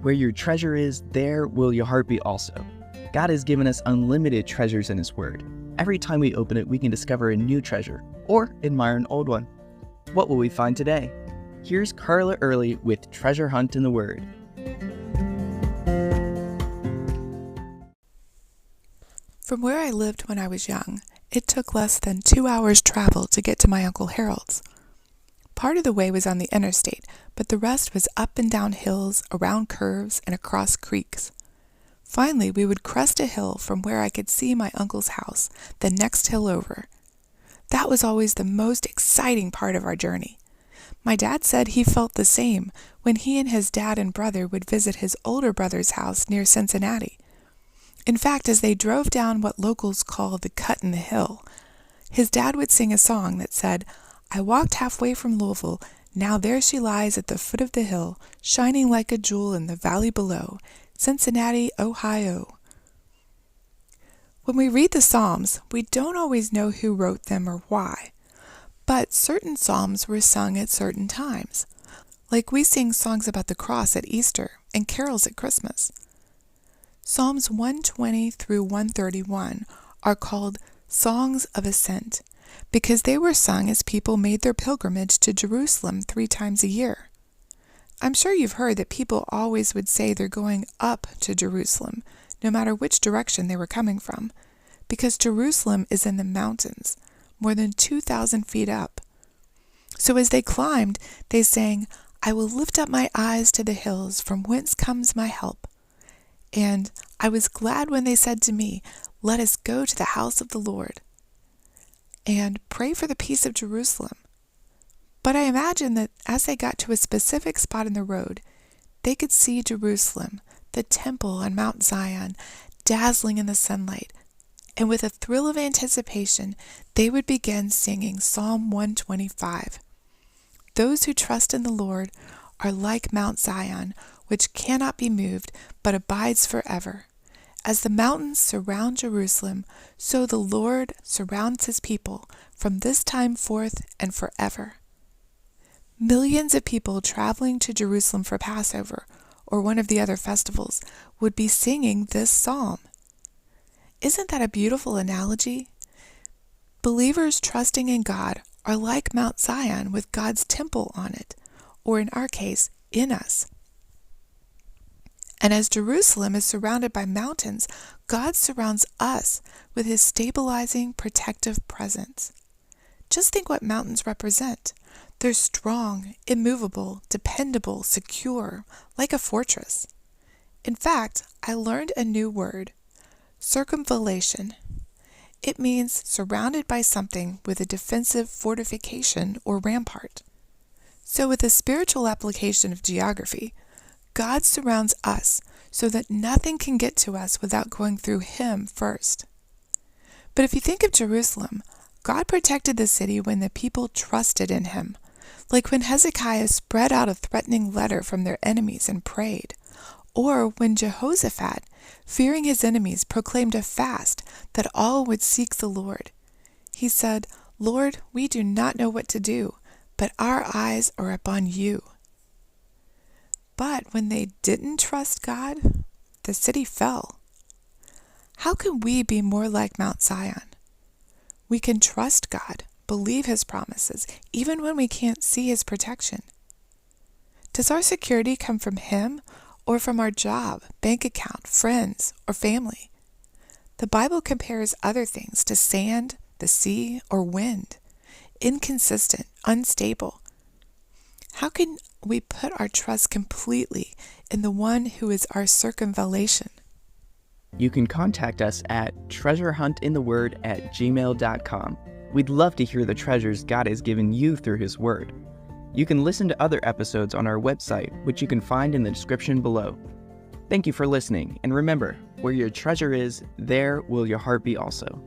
Where your treasure is, there will your heart be also. God has given us unlimited treasures in His Word. Every time we open it, we can discover a new treasure or admire an old one. What will we find today? Here's Carla Early with Treasure Hunt in the Word. From where I lived when I was young, it took less than 2 hours travel to get to my Uncle Harold's. Part of the way was on the interstate, but the rest was up and down hills, around curves, and across creeks. Finally, we would crest a hill from where I could see my uncle's house, the next hill over. That was always the most exciting part of our journey. My dad said he felt the same when he and his dad and brother would visit his older brother's house near Cincinnati. In fact, as they drove down what locals call the cut in the hill, his dad would sing a song that said, "I walked halfway from Louisville, now there she lies at the foot of the hill, shining like a jewel in the valley below, Cincinnati, Ohio." When we read the Psalms, we don't always know who wrote them or why, but certain Psalms were sung at certain times, like we sing songs about the cross at Easter and carols at Christmas. Psalms 120 through 131 are called Songs of Ascent, because they were sung as people made their pilgrimage to Jerusalem 3 times a year. I'm sure you've heard that people always would say they're going up to Jerusalem, no matter which direction they were coming from, because Jerusalem is in the mountains, more than 2,000 feet up. So as they climbed, they sang, "I will lift up my eyes to the hills, from whence comes my help." And I was glad when they said to me, "Let us go to the house of the Lord," and pray for the peace of Jerusalem. But I imagine that as they got to a specific spot in the road, they could see Jerusalem, the temple on Mount Zion, dazzling in the sunlight, and with a thrill of anticipation, they would begin singing Psalm 125. Those who trust in the Lord are like Mount Zion, which cannot be moved, but abides forever. As the mountains surround Jerusalem, so the Lord surrounds His people from this time forth and forever. Millions of people traveling to Jerusalem for Passover, or one of the other festivals, would be singing this psalm. Isn't that a beautiful analogy? Believers trusting in God are like Mount Zion with God's temple on it, or in our case, in us. And as Jerusalem is surrounded by mountains, God surrounds us with His stabilizing, protective presence. Just think what mountains represent. They're strong, immovable, dependable, secure, like a fortress. In fact, I learned a new word, circumvallation. It means surrounded by something with a defensive fortification or rampart. So with a spiritual application of geography, God surrounds us so that nothing can get to us without going through Him first. But if you think of Jerusalem, God protected the city when the people trusted in Him, like when Hezekiah spread out a threatening letter from their enemies and prayed, or when Jehoshaphat, fearing his enemies, proclaimed a fast that all would seek the Lord. He said, "Lord, we do not know what to do, but our eyes are upon you." But when they didn't trust God, the city fell. How can we be more like Mount Zion? We can trust God, believe His promises, even when we can't see His protection. Does our security come from Him or from our job, bank account, friends, or family? The Bible compares other things to sand, the sea, or wind, inconsistent, unstable. How can we put our trust completely in the one who is our circumvallation? You can contact us at treasurehuntintheword@gmail.com. We'd love to hear the treasures God has given you through His Word. You can listen to other episodes on our website, which you can find in the description below. Thank you for listening, and remember, where your treasure is, there will your heart be also.